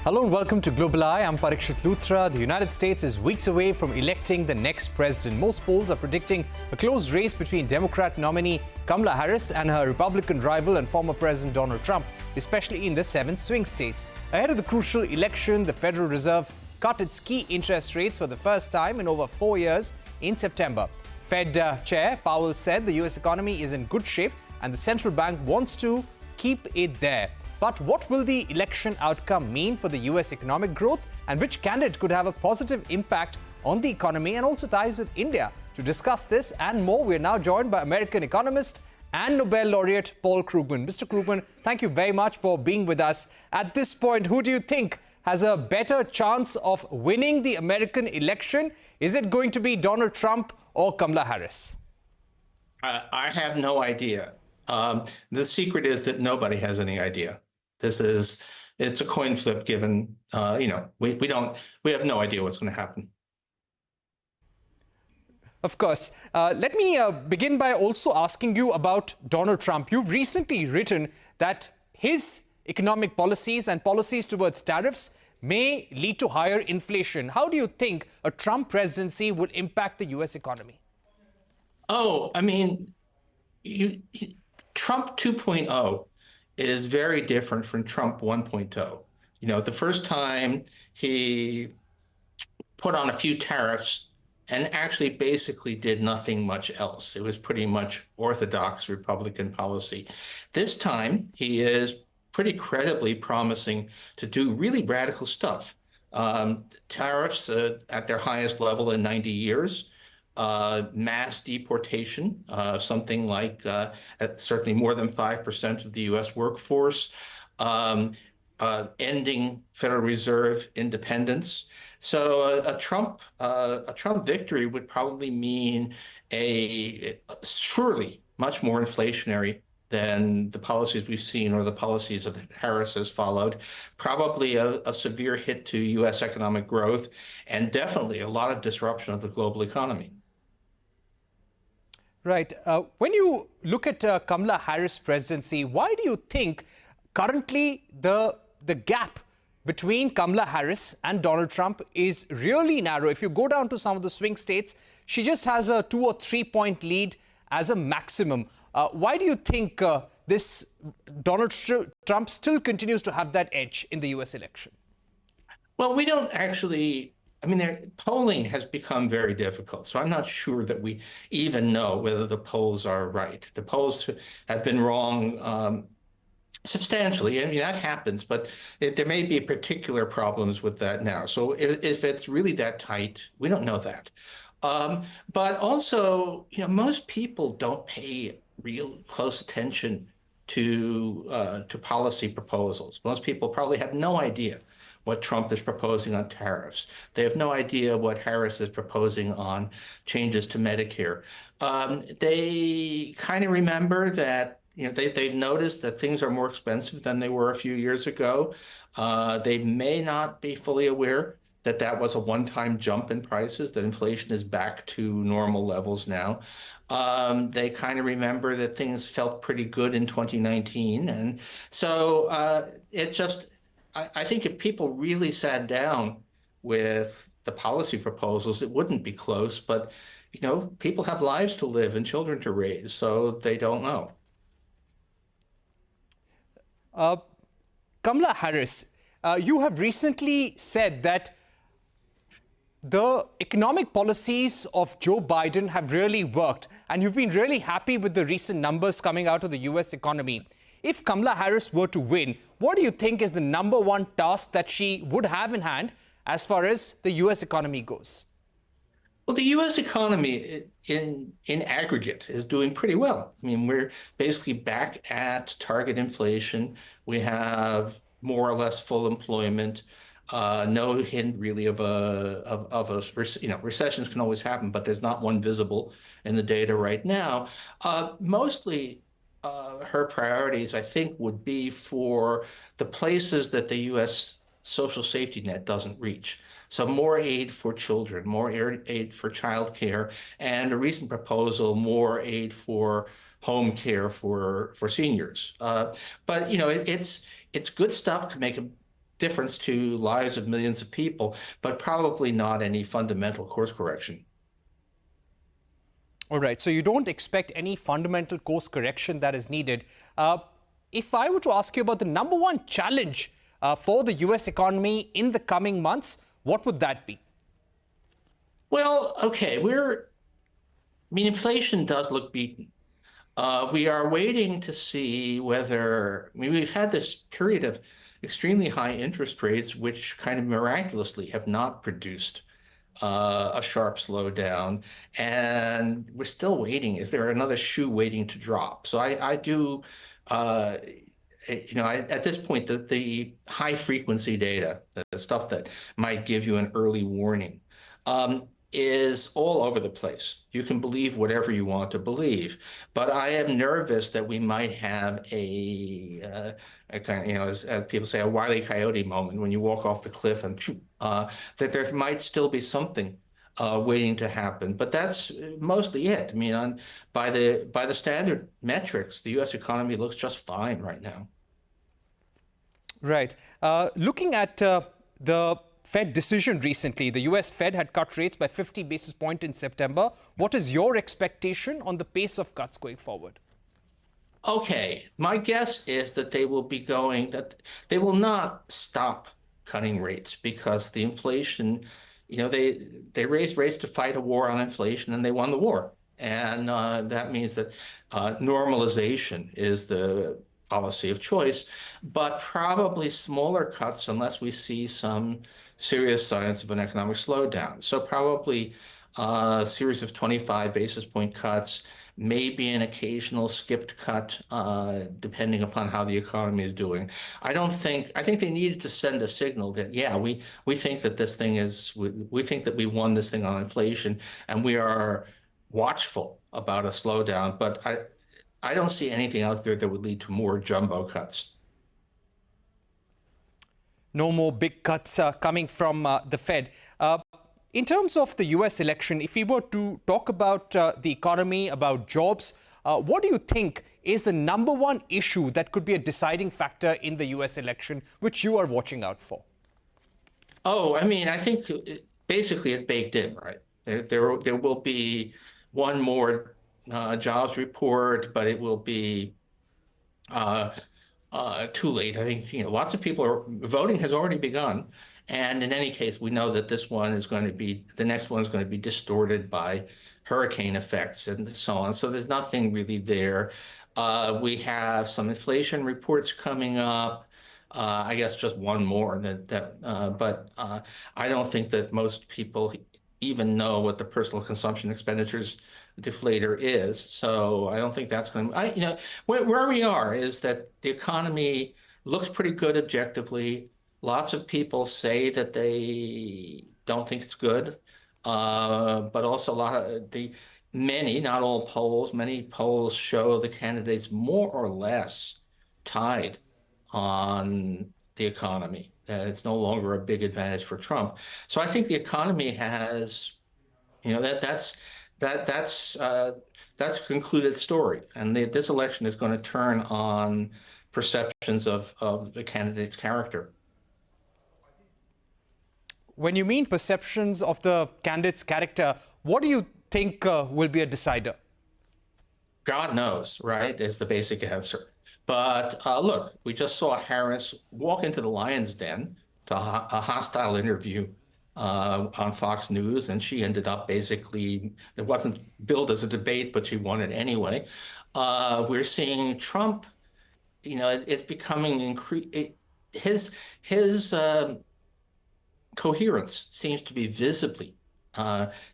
Hello and welcome to Global Eye. I'm Parikshit Luthra. The United States is weeks away from electing the next president. Most polls are predicting a close race between Democrat nominee Kamala Harris and her Republican rival and former President Donald Trump, especially in the 7 swing states. Ahead of the crucial election, the Federal Reserve cut its key interest rates for the first time in over 4 years in September. Fed Chair Powell said the U.S. economy is in good shape and the central bank wants to keep it there. But what will the election outcome mean for the U.S. economic growth, and which candidate could have a positive impact on the economy and also ties with India? To discuss this and more, we are now joined by American economist and Nobel laureate Paul Krugman. Mr. Krugman, thank you very much for being with us. At this point, who do you think has a better chance of winning the American election? Is it going to be Donald Trump or Kamala Harris? I have no idea. The secret is that nobody has any idea. It's a coin flip given, we have no idea what's going to happen. Of course. Let me begin by also asking you about Donald Trump. You've recently written that his economic policies and policies towards tariffs may lead to higher inflation. How do you think a Trump presidency would impact the U.S. economy? Oh, I mean, Trump 2.0 is very different from Trump 1.0. The first time he put on a few tariffs and actually basically did nothing much else. It was pretty much orthodox Republican policy. This time, he is pretty credibly promising to do really radical stuff. Tariffs at their highest level in 90 years. Mass deportation, something like certainly more than 5% of the U.S. workforce, ending Federal Reserve independence. So a Trump victory would probably mean surely much more inflationary than the policies we've seen or the policies that Harris has followed, probably a severe hit to U.S. economic growth, and definitely a lot of disruption of the global economy. Right. When you look at Kamala Harris' presidency, why do you think currently the gap between Kamala Harris and Donald Trump is really narrow? If you go down to some of the swing states, she just has a 2 or 3 point lead as a maximum. Why do you think this Donald Trump still continues to have that edge in the U.S. election? Well, we don't actually. I mean, polling has become very difficult, so I'm not sure that we even know whether the polls are right. The polls have been wrong substantially. I mean, that happens, but there may be particular problems with that now. So if it's really that tight, we don't know that. But also, most people don't pay real close attention to policy proposals. Most people probably have no idea what Trump is proposing on tariffs. They have no idea what Harris is proposing on changes to Medicare. They kind of remember that, they've noticed that things are more expensive than they were a few years ago. They may not be fully aware that that was a one-time jump in prices, that inflation is back to normal levels now. They kind of remember that things felt pretty good in 2019. And so it's just, I think if people really sat down with the policy proposals, it wouldn't be close. But, people have lives to live and children to raise, so they don't know. Kamala Harris, you have recently said that the economic policies of Joe Biden have really worked, and you've been really happy with the recent numbers coming out of the U.S. economy. If Kamala Harris were to win, what do you think is the #1 task that she would have in hand as far as the U.S. economy goes? Well, the U.S. economy in aggregate is doing pretty well. I mean, we're basically back at target inflation. We have more or less full employment. No hint really of a recessions can always happen, but there's not one visible in the data right now. Mostly, her priorities, I think, would be for the places that the U.S. social safety net doesn't reach. So more aid for children, more aid for childcare, and a recent proposal, more aid for home care for seniors. But it's good stuff to make difference to lives of millions of people, but probably not any fundamental course correction. All right, so you don't expect any fundamental course correction that is needed. If I were to ask you about the number one challenge for the US economy in the coming months, what would that be? Well, okay, inflation does look beaten. We are waiting to see whether, we've had this period of extremely high interest rates, which kind of miraculously have not produced a sharp slowdown, and we're still waiting. Is there another shoe waiting to drop? So I do, at this point, the high frequency data, the stuff that might give you an early warning, is all over the place. You can believe whatever you want to believe, but I am nervous that we might have a kind of, as people say, a Wile E. Coyote moment when you walk off the cliff, and that there might still be something waiting to happen. But that's mostly it. By the standard metrics, the U.S. economy looks just fine right now. Right. Looking at the Fed decision recently, the US Fed had cut rates by 50 basis points in September. What is your expectation on the pace of cuts going forward? Okay, my guess is that they will not stop cutting rates, because the inflation, they raised rates to fight a war on inflation, and they won the war. And that means that normalization is the policy of choice, but probably smaller cuts unless we see some serious signs of an economic slowdown. So probably a series of 25 basis point cuts, maybe an occasional skipped cut, depending upon how the economy is doing. I think they needed to send a signal that, yeah, we think that this thing is, we think that we won this thing on inflation, and we are watchful about a slowdown, but I don't see anything out there that would lead to more jumbo cuts. No more big cuts coming from the Fed. In terms of the US election, if we were to talk about the economy, about jobs, what do you think is the number one issue that could be a deciding factor in the US election, which you are watching out for? Oh, I think basically it's baked in, right? There will be one more jobs report, but it will be too late. I think lots of people voting has already begun, and in any case, we know that the next one is going to be distorted by hurricane effects and so on. So there's nothing really there. We have some inflation reports coming up. I guess just one more but I don't think that most people even know what the personal consumption expenditures deflator is. So I don't think that's going to, where we are is that the economy looks pretty good objectively. Lots of people say that they don't think it's good, but also not all polls, many polls show the candidates more or less tied on the economy. It's no longer a big advantage for Trump. So I think the economy has, that's a concluded story, and this election is going to turn on perceptions of the candidate's character. When you mean perceptions of the candidate's character, what do you think will be a decider? God knows, right, is the basic answer. But look, we just saw Harris walk into the lion's den to a hostile interview on Fox News, and she ended up basically, it wasn't billed as a debate, but she won it anyway. We're seeing Trump, it's becoming his coherence seems to be visibly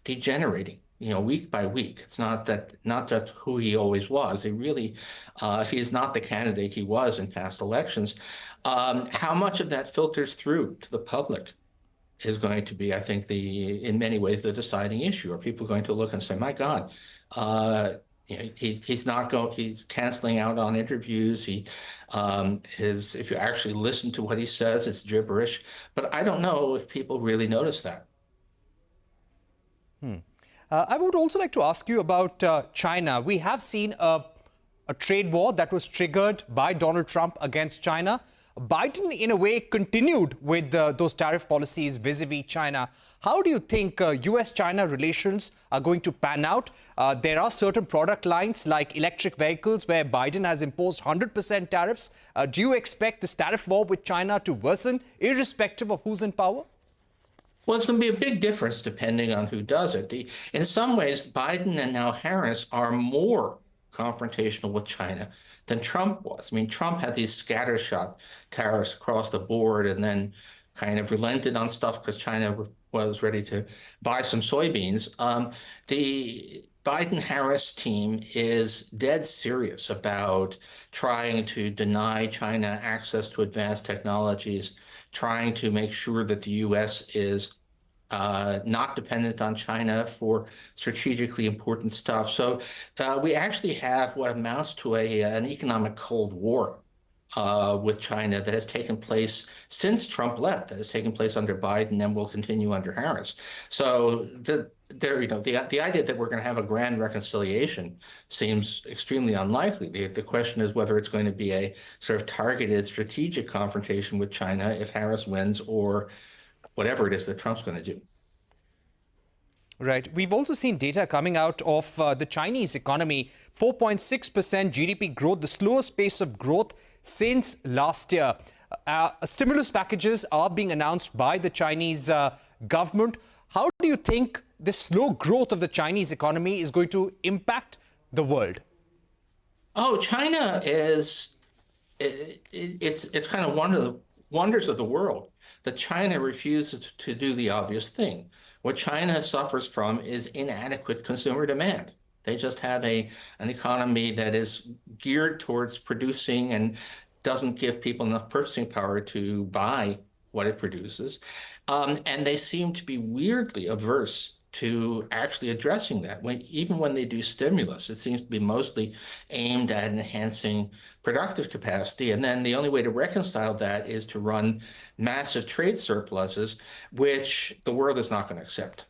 degenerating, week by week. It's not just who he always was. he is not the candidate he was in past elections. How much of that filters through to the public is going to be, I think, in many ways, the deciding issue. Are people going to look and say, my God, he's canceling out on interviews. If you actually listen to what he says, it's gibberish. But I don't know if people really notice that. I would also like to ask you about China. We have seen a trade war that was triggered by Donald Trump against China. Biden, in a way, continued with those tariff policies vis-a-vis China. How do you think US-China relations are going to pan out? There are certain product lines like electric vehicles where Biden has imposed 100% tariffs. Do you expect this tariff war with China to worsen, irrespective of who's in power? Well, it's going to be a big difference depending on who does it. In some ways, Biden and now Harris are more confrontational with China than Trump was. I mean, Trump had these scattershot tariffs across the board and then kind of relented on stuff because China was ready to buy some soybeans. The Biden-Harris team is dead serious about trying to deny China access to advanced technologies, trying to make sure that the U.S. is not dependent on China for strategically important stuff. So we actually have what amounts to an economic Cold War with China that has taken place since Trump left, that has taken place under Biden and will continue under Harris. So the idea that we're going to have a grand reconciliation seems extremely unlikely. The question is whether it's going to be a sort of targeted strategic confrontation with China if Harris wins, or whatever it is that Trump's going to do. Right. We've also seen data coming out of the Chinese economy, 4.6% GDP growth, the slowest pace of growth since last year. Stimulus packages are being announced by the Chinese government. How do you think the slow growth of the Chinese economy is going to impact the world? Oh, China is, it's kind of one of the wonders of the world that China refuses to do the obvious thing. What China suffers from is inadequate consumer demand. They just have an economy that is geared towards producing and doesn't give people enough purchasing power to buy what it produces. And they seem to be weirdly averse to actually addressing that. Even when they do stimulus, it seems to be mostly aimed at enhancing productive capacity. And then the only way to reconcile that is to run massive trade surpluses, which the world is not going to accept.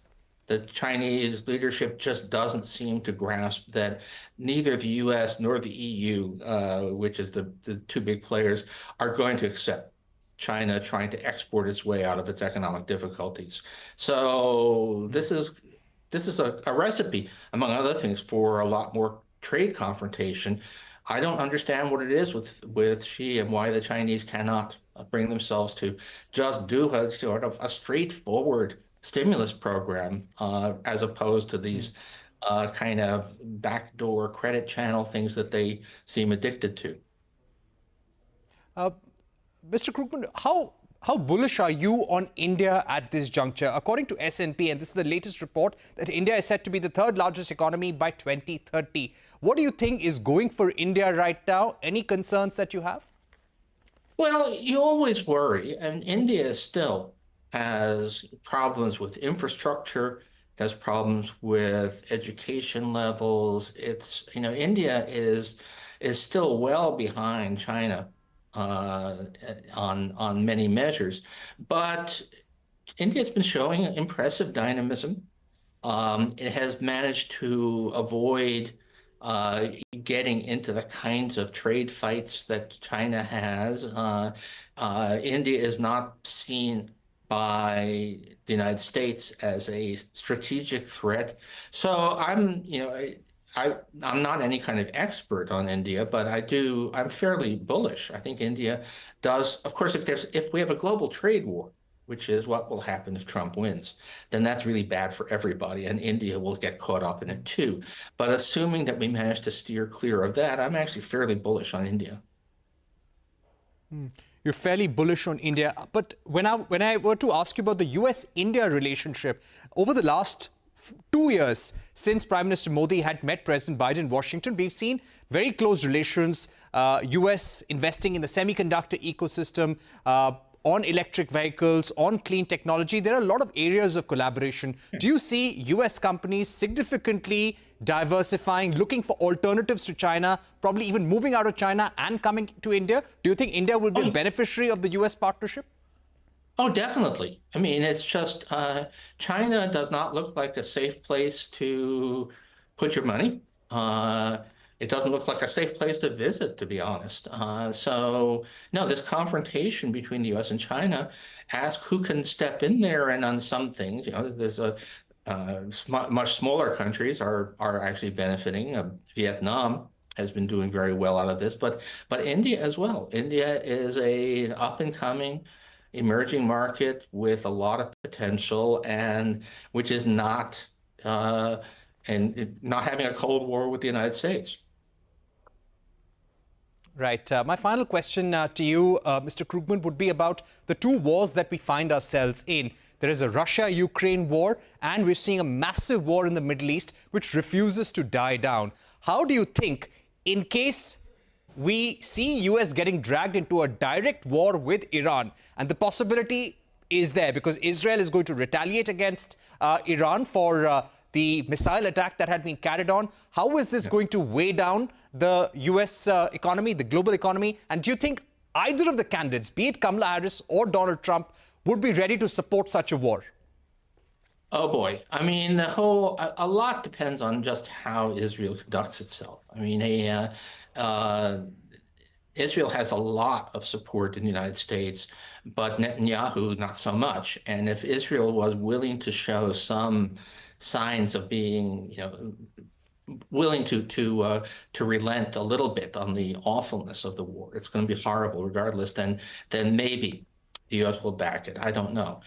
The Chinese leadership just doesn't seem to grasp that neither the US nor the EU, which is the two big players, are going to accept China trying to export its way out of its economic difficulties. So this is a recipe, among other things, for a lot more trade confrontation. I don't understand what it is with Xi and why the Chinese cannot bring themselves to just do a sort of a straightforward stimulus program as opposed to these kind of backdoor credit channel things that they seem addicted to. Mr. Krugman, how bullish are you on India at this juncture? According to S&P, and this is the latest report, that India is set to be the third largest economy by 2030. What do you think is going for India right now? Any concerns that you have? Well, you always worry, and India still has problems with infrastructure, has problems with education levels. India is still well behind China on many measures, but India's been showing impressive dynamism. It has managed to avoid getting into the kinds of trade fights that China has. India is not seen by the United States as a strategic threat. So I'm not any kind of expert on India, but I'm fairly bullish. I think India does, of course, if we have a global trade war, which is what will happen if Trump wins, then that's really bad for everybody, and India will get caught up in it too. But assuming that we manage to steer clear of that, I'm actually fairly bullish on India. You're fairly bullish on India. But when I were to ask you about the US-India relationship, over the last 2 years since Prime Minister Modi had met President Biden in Washington, we've seen very close relations, US investing in the semiconductor ecosystem, on electric vehicles, on clean technology. There are a lot of areas of collaboration. Do you see US companies significantly diversifying, looking for alternatives to China, probably even moving out of China and coming to India? Do you think India will be a beneficiary of the US partnership? Oh, definitely. I mean, it's just China does not look like a safe place to put your money. it doesn't look like a safe place to visit, to be honest. So, no, this confrontation between the U.S. and China, ask who can step in there, and on some things, there's much smaller countries are actually benefiting. Vietnam has been doing very well out of this, but India as well. India is an up and coming emerging market with a lot of potential, and which is not not having a Cold War with the United States. Right. My final question to you, Mr. Krugman, would be about the two wars that we find ourselves in. There is a Russia-Ukraine war, and we're seeing a massive war in the Middle East, which refuses to die down. How do you think, in case we see US getting dragged into a direct war with Iran, and the possibility is there because Israel is going to retaliate against Iran for the missile attack that had been carried on, how is this going to weigh down the US economy, the global economy? And do you think either of the candidates, be it Kamala Harris or Donald Trump, would be ready to support such a war? Oh boy. I mean, a lot depends on just how Israel conducts itself. I mean, Israel has a lot of support in the United States, but Netanyahu, not so much. And if Israel was willing to show some signs of being, willing to relent a little bit on the awfulness of the war, it's going to be horrible regardless, then maybe the U.S. will back it. I don't know.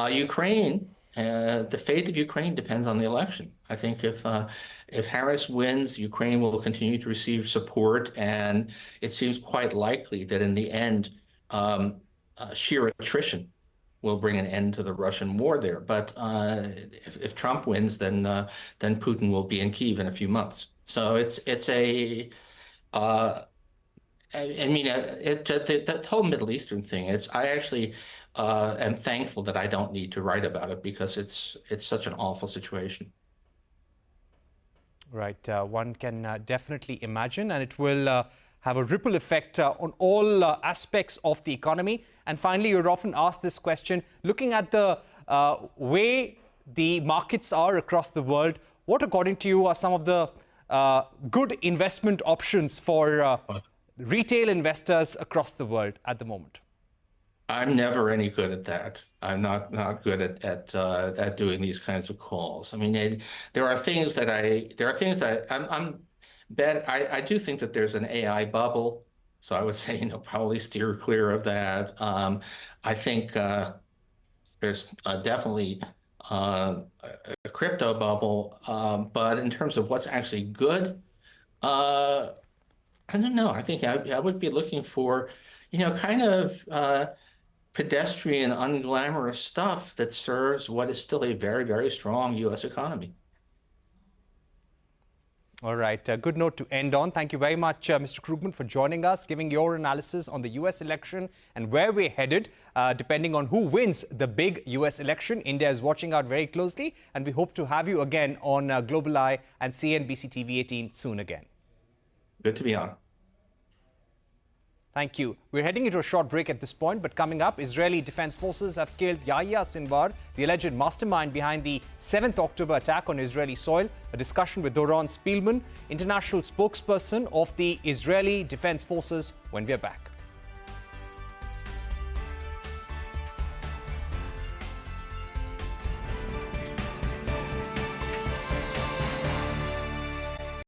Ukraine, the fate of Ukraine depends on the election. I think if Harris wins, Ukraine will continue to receive support, and it seems quite likely that in the end, sheer attrition will bring an end to the Russian war there. But if Trump wins, then Putin will be in Kyiv in a few months. So it's a I mean, that whole Middle Eastern thing, I actually am thankful that I don't need to write about it because it's such an awful situation. Right. One can definitely imagine, and it will have a ripple effect on all aspects of the economy. And finally, you're often asked this question, looking at the way the markets are across the world, what, according to you, are some of the good investment options for retail investors across the world at the moment? I'm never any good at that. I'm not good at doing these kinds of calls. I mean, there are things that I do think that there's an AI bubble, so I would say probably steer clear of that. I think there's definitely a crypto bubble, but in terms of what's actually good, I don't know. I think I would be looking for, kind of pedestrian, unglamorous stuff that serves what is still a very, very strong U.S. economy. All right. Good note to end on. Thank you very much, Mr. Krugman, for joining us, giving your analysis on the U.S. election and where we're headed, depending on who wins the big U.S. election. India is watching out very closely, and we hope to have you again on Global Eye and CNBC-TV18 soon again. Good to be on. Thank you. We're heading into a short break at this point, but coming up, Israeli Defense Forces have killed Yahya Sinwar, the alleged mastermind behind the 7th October attack on Israeli soil. A discussion with Doron Spielman, international spokesperson of the Israeli Defense Forces, when we're back.